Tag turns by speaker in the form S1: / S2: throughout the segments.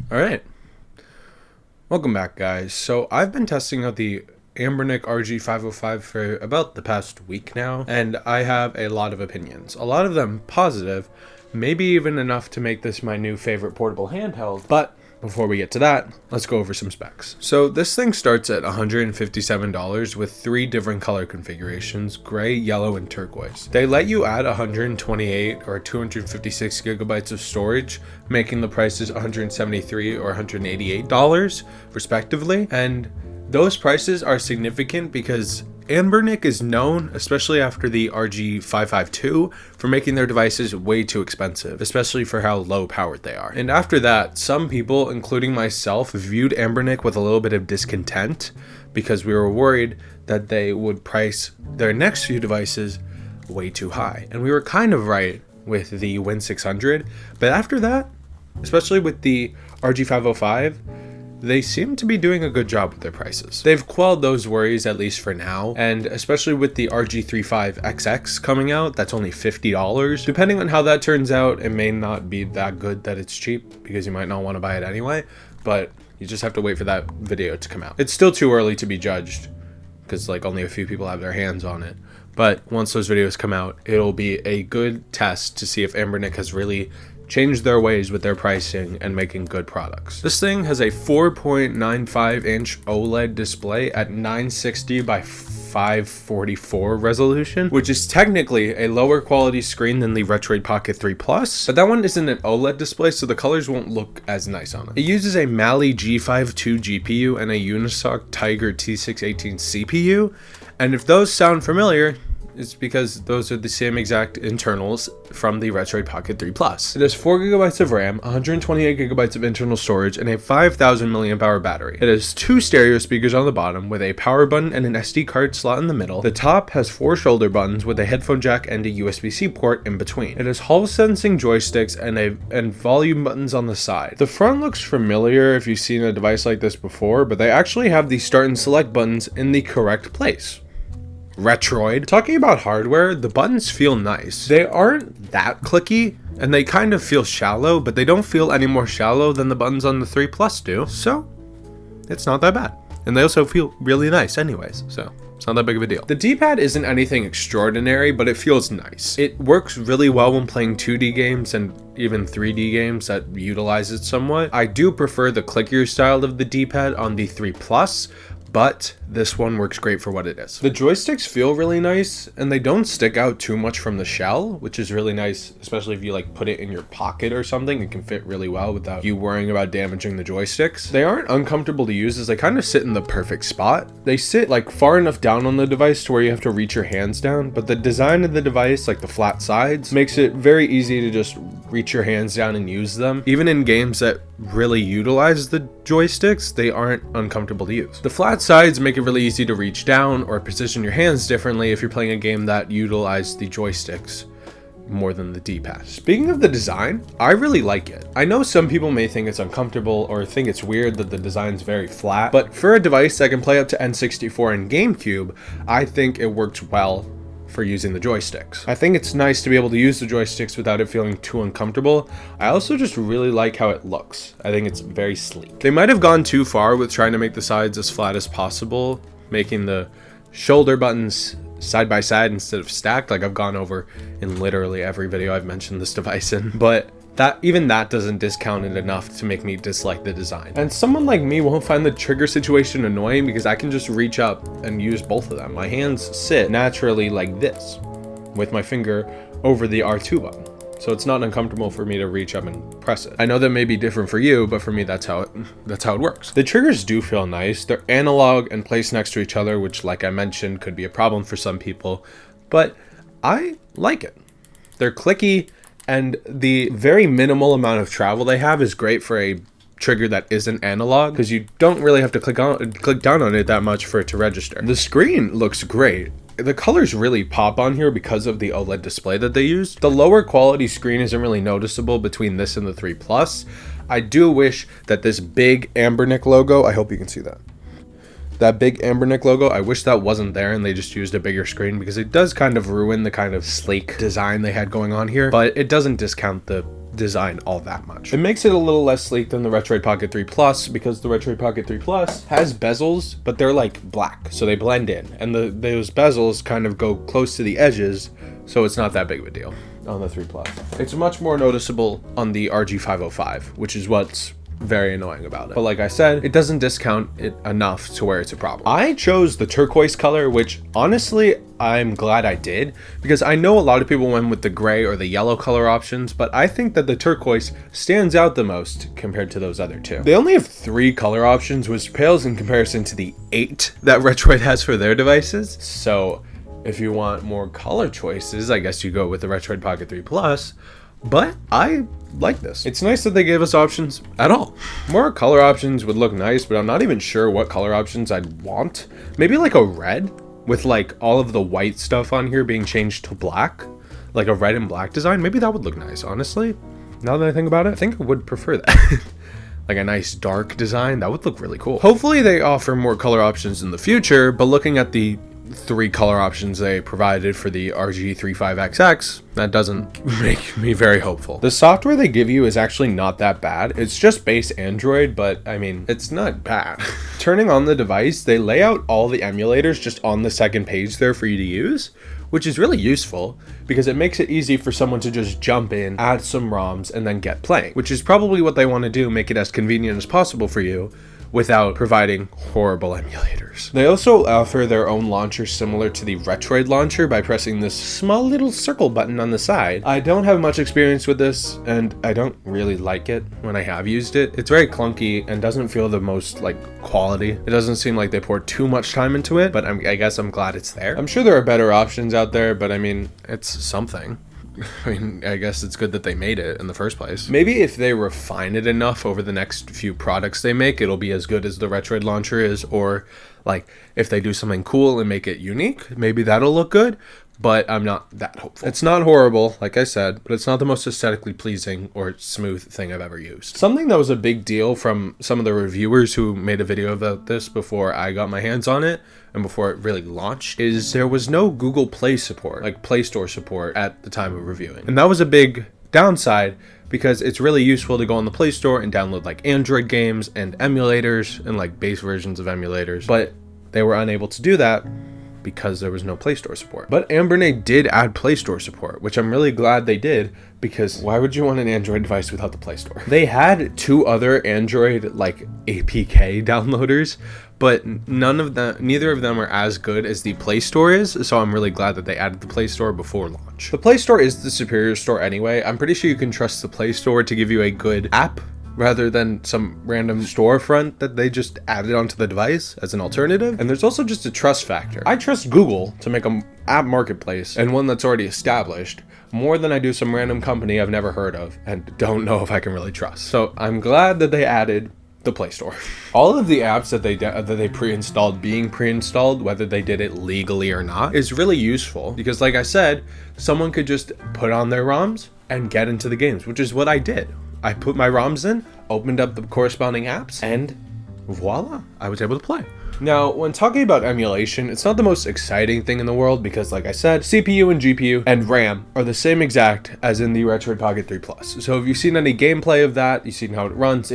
S1: All right, welcome back, guys. So I've been testing out the Anbernic RG505 for about the past week now, and I have a lot of opinions. A lot of them positive, maybe even enough to make this my new favorite portable handheld. But before we get to that, let's go over some specs. So this thing starts at $157 with 3 different color configurations: gray, yellow, and turquoise. They let you add 128 or 256 gigabytes of storage, making the prices $173 or $188 respectively. And those prices are significant because Anbernic is known, especially after the RG552, for making their devices way too expensive, especially for how low powered they are. And after that, some people, including myself, viewed Anbernic with a little bit of discontent because we were worried that they would price their next few devices way too high. And we were kind of right with the Win600, but after that, especially with the RG505, they seem to be doing a good job with their prices. They've quelled those worries, at least for now, and especially with the RG35XX coming out, that's only $50. Depending on how that turns out, it may not be that good that it's cheap, because you might not want to buy it anyway, but you just have to wait for that video to come out. It's still too early to be judged, because like only a few people have their hands on it. But once those videos come out, it'll be a good test to see if Anbernic has really changed their ways with their pricing and making good products. This thing has a 4.95 inch OLED display at 960 by 544 resolution, which is technically a lower quality screen than the Retroid Pocket 3 Plus, but that one isn't an OLED display, so the colors won't look as nice on it. It uses a Mali G52 GPU and a Unisoc Tiger T618 CPU, and if those sound familiar, it's because those are the same exact internals from the Retroid Pocket 3 Plus. It has 4 gigabytes of RAM, 128 gigabytes of internal storage, and a 5000 milliamp hour battery. It has 2 stereo speakers on the bottom with a power button and an SD card slot in the middle. The top has 4 shoulder buttons with a headphone jack and a USB-C port in between. It has Hall sensing joysticks and volume buttons on the side. The front looks familiar if you've seen a device like this before, but they actually have the start and select buttons in the correct place. Retroid. Talking about hardware, the buttons feel nice. They aren't that clicky, and they kind of feel shallow, but they don't feel any more shallow than the buttons on the 3 Plus do, so it's not that bad. And they also feel really nice anyways, so it's not that big of a deal. The D-pad isn't anything extraordinary, but it feels nice. It works really well when playing 2D games and even 3D games that utilize it somewhat. I do prefer the clickier style of the D-pad on the 3 Plus, but this one works great for what it is. The joysticks feel really nice, and they don't stick out too much from the shell, which is really nice, especially if you like put it in your pocket or something. It can fit really well without you worrying about damaging the joysticks. They aren't uncomfortable to use as they kind of sit in the perfect spot. They sit like far enough down on the device to where you have to reach your hands down, but the design of the device, like the flat sides, makes it very easy to just reach your hands down and use them. Even in games that really utilize the joysticks, they aren't uncomfortable to use. The flat sides make it really easy to reach down or position your hands differently if you're playing a game that utilizes the joysticks more than the D-pad. Speaking of the design, I really like it. I know some people may think it's uncomfortable or think it's weird that the design's very flat, but for a device that can play up to N64 and GameCube, I think it works well for using the joysticks. I think it's nice to be able to use the joysticks without it feeling too uncomfortable. I also just really like how it looks. I think it's very sleek. They might have gone too far with trying to make the sides as flat as possible, making the shoulder buttons side by side instead of stacked, like I've gone over in literally every video I've mentioned this device in, but even that doesn't discount it enough to make me dislike the design. And someone like me won't find the trigger situation annoying because I can just reach up and use both of them. My hands sit naturally like this with my finger over the R2 button. So it's not uncomfortable for me to reach up and press it. I know that may be different for you, but for me that's how it works. The triggers do feel nice. They're analog and placed next to each other, which like I mentioned could be a problem for some people, but I like it. They're clicky, and the very minimal amount of travel they have is great for a trigger that isn't analog, because you don't really have to click down on it that much for it to register. The screen looks great. The colors really pop on here because of the OLED display that they use. The lower quality screen isn't really noticeable between this and the 3 Plus. I do wish that this big Anbernic logo, I hope you can see that. That big Anbernic logo, I wish that wasn't there and they just used a bigger screen, because it does kind of ruin the kind of sleek design they had going on here, but it doesn't discount the design all that much. It makes it a little less sleek than the Retroid Pocket 3 Plus because the Retroid Pocket 3 Plus has bezels, but they're like black, so they blend in, and those bezels kind of go close to the edges, so it's not that big of a deal on the 3 Plus. It's much more noticeable on the RG505, which is what's very annoying about it. But like I said, it doesn't discount it enough to where it's a problem. I chose the turquoise color, which honestly, I'm glad I did, because I know a lot of people went with the gray or the yellow color options, but I think that the turquoise stands out the most compared to those other two. They only have 3 color options, which pales in comparison to the 8 that Retroid has for their devices. So if you want more color choices, I guess you go with the Retroid Pocket 3 Plus. But I like this. It's nice that they gave us options at all. More color options would look nice, but I'm not even sure what color options I'd want. Maybe like a red with like all of the white stuff on here being changed to black, like a red and black design. Maybe that would look nice, honestly. Now that I think about it, I think I would prefer that. Like a nice dark design, that would look really cool. Hopefully they offer more color options in the future, but looking at the 3 color options they provided for the RG35XX, that doesn't make me very hopeful. The software they give you is actually not that bad. It's just base Android, but I mean, it's not bad. Turning on the device, they lay out all the emulators just on the second page there for you to use, which is really useful because it makes it easy for someone to just jump in, add some ROMs, and then get playing, which is probably what they want to do, make it as convenient as possible for you without providing horrible emulators. They also offer their own launcher similar to the Retroid launcher by pressing this small little circle button on the side. I don't have much experience with this, and I don't really like it when I have used it. It's very clunky and doesn't feel the most like quality. It doesn't seem like they poured too much time into it, but I guess I'm glad it's there. I'm sure there are better options out there, but I mean, it's something. I mean, I guess it's good that they made it in the first place. Maybe if they refine it enough over the next few products they make, it'll be as good as the Retroid launcher is, or like if they do something cool and make it unique, maybe that'll look good, but I'm not that hopeful. It's not horrible, like I said, but it's not the most aesthetically pleasing or smooth thing I've ever used. Something that was a big deal from some of the reviewers who made a video about this before I got my hands on it and before it really launched is there was no Google Play support, like Play Store support at the time of reviewing. And that was a big downside because it's really useful to go on the Play Store and download like Android games and emulators and like base versions of emulators, but they were unable to do that because there was no Play Store support. But Anbernic did add Play Store support, which I'm really glad they did, because why would you want an Android device without the Play Store? They had 2 other Android like APK downloaders, but neither of them are as good as the Play Store is, so I'm really glad that they added the Play Store before launch. The Play Store is the superior store anyway. I'm pretty sure you can trust the Play Store to give you a good app rather than some random storefront that they just added onto the device as an alternative. And there's also just a trust factor. I trust Google to make an app marketplace and one that's already established more than I do some random company I've never heard of and don't know if I can really trust. So I'm glad that they added the Play Store. All of the apps that they pre-installed being pre-installed, whether they did it legally or not, is really useful because like I said, someone could just put on their ROMs and get into the games, which is what I did. I put my ROMs in, opened up the corresponding apps, and voila, I was able to play. Now, when talking about emulation, it's not the most exciting thing in the world because, like I said, CPU and GPU and RAM are the same exact as in the Retroid Pocket 3 Plus. So if you've seen any gameplay of that, you've seen how it runs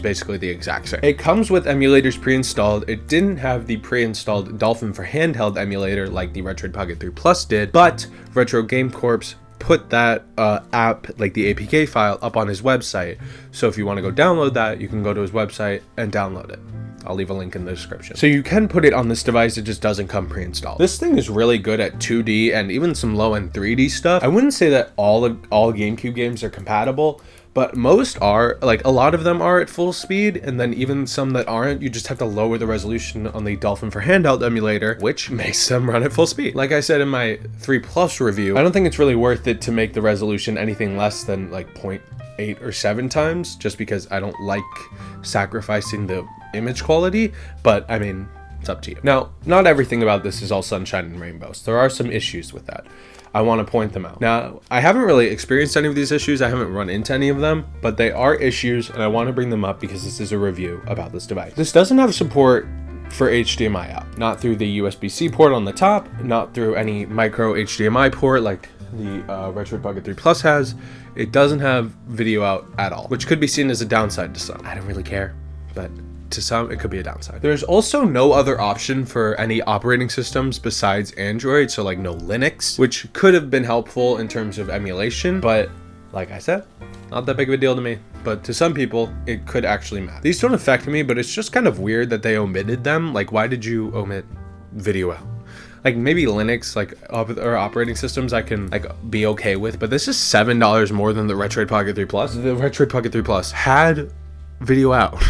S1: basically the exact same. It comes with emulators pre-installed. It didn't have the pre-installed Dolphin for handheld emulator like the Retroid Pocket 3 Plus did, but Retro Game Corp's put that app, like the APK file, up on his website. So if you want to go download that, you can go to his website and download it. I'll leave a link in the description. So you can put it on this device, it just doesn't come pre-installed. This thing is really good at 2D and even some low-end 3D stuff. I wouldn't say that all GameCube games are compatible, but most are. Like a lot of them are at full speed, and then even some that aren't, you just have to lower the resolution on the Dolphin for handheld emulator, which makes them run at full speed. Like I said in my 3 Plus review, I don't think it's really worth it to make the resolution anything less than like 0.8 or 7 times, just because I don't like sacrificing the image quality, but I mean, it's up to you. Now, not everything about this is all sunshine and rainbows. There are some issues with that. I want to point them out. Now, I haven't really experienced any of these issues. I haven't run into any of them, but they are issues and I want to bring them up because this is a review about this device. This doesn't have support for HDMI out, not through the USB-C port on the top, not through any micro HDMI port like the Retroid Pocket 3 Plus has. It doesn't have video out at all, which could be seen as a downside to some. I don't really care, but to some, it could be a downside. There's also no other option for any operating systems besides Android, so like no Linux, which could have been helpful in terms of emulation, but like I said, not that big of a deal to me. But to some people, it could actually matter. These don't affect me, but it's just kind of weird that they omitted them. Like, why did you omit video out? Like, maybe Linux, like, or operating systems I can, like, be okay with, but this is $7 more than the Retroid Pocket 3 Plus. The Retroid Pocket 3 Plus had video out.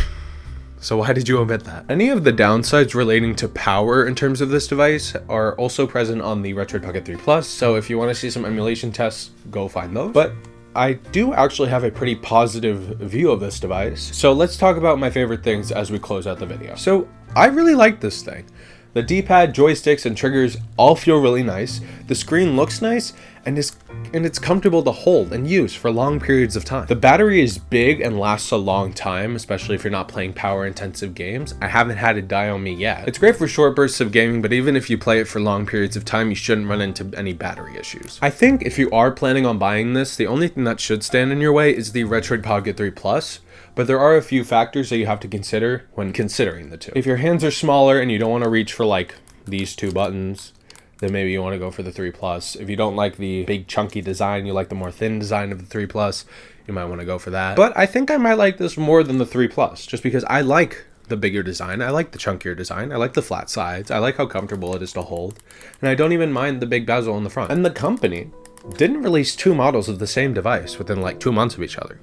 S1: So why did you omit that? Any of the downsides relating to power in terms of this device are also present on the Retroid Pocket 3 Plus. So if you want to see some emulation tests, go find those. But I do actually have a pretty positive view of this device. So let's talk about my favorite things as we close out the video. So I really like this thing. The D-pad, joysticks, and triggers all feel really nice. The screen looks nice, and it's comfortable to hold and use for long periods of time. The battery is big and lasts a long time, especially if you're not playing power-intensive games. I haven't had it die on me yet. It's great for short bursts of gaming, but even if you play it for long periods of time, you shouldn't run into any battery issues. I think if you are planning on buying this, the only thing that should stand in your way is the Retroid Pocket 3 Plus. But there are a few factors that you have to consider when considering the two. If your hands are smaller and you don't want to reach for like these two buttons, then maybe you want to go for the 3 Plus. If you don't like the big chunky design, you like the more thin design of the 3 Plus, you might want to go for that. But I think I might like this more than the 3 Plus, just because I like the bigger design, I like the chunkier design, I like the flat sides, I like how comfortable it is to hold, and I don't even mind the big bezel in the front. And the company didn't release two models of the same device within like 2 months of each other.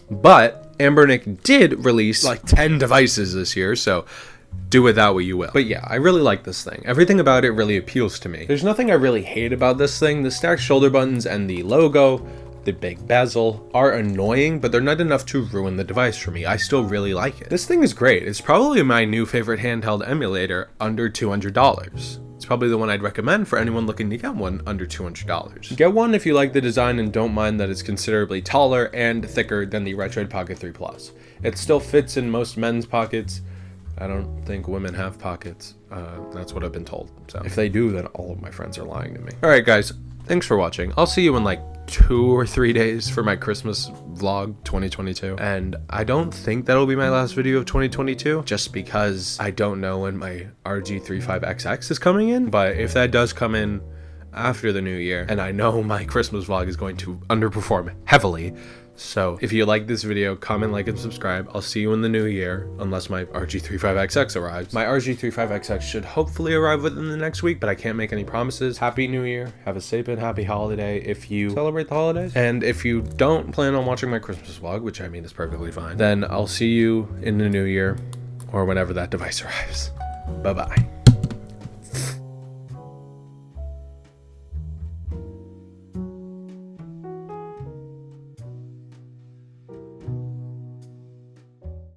S1: But Anbernic did release like 10 devices this year, so do with that what you will. But yeah, I really like this thing. Everything about it really appeals to me. There's nothing I really hate about this thing. The stacked shoulder buttons and the logo, the big bezel, are annoying, but they're not enough to ruin the device for me. I still really like it. This thing is great. It's probably my new favorite handheld emulator under $200. It's probably the one I'd recommend for anyone looking to get one under $200. Get one if you like the design and don't mind that it's considerably taller and thicker than the Retroid Pocket 3 Plus. It still fits in most men's pockets. I don't think women have pockets. That's what I've been told. So if they do, then all of my friends are lying to me. All right, guys, thanks for watching. I'll see you in like 2 or 3 days for my Christmas vlog 2022, and I don't think that'll be my last video of 2022 just because I don't know when my RG505XX is coming in. But if that does come in after the new year, and I know my Christmas vlog is going to underperform heavily, so if you like this video, comment, like, and subscribe. I'll see you in the new year, unless my RG35XX arrives. My RG35XX should hopefully arrive within the next week, but I can't make any promises. Happy New Year. Have a safe and happy holiday if you celebrate the holidays. And if you don't plan on watching my Christmas vlog, which I mean is perfectly fine, then I'll see you in the new year or whenever that device arrives. Bye-bye.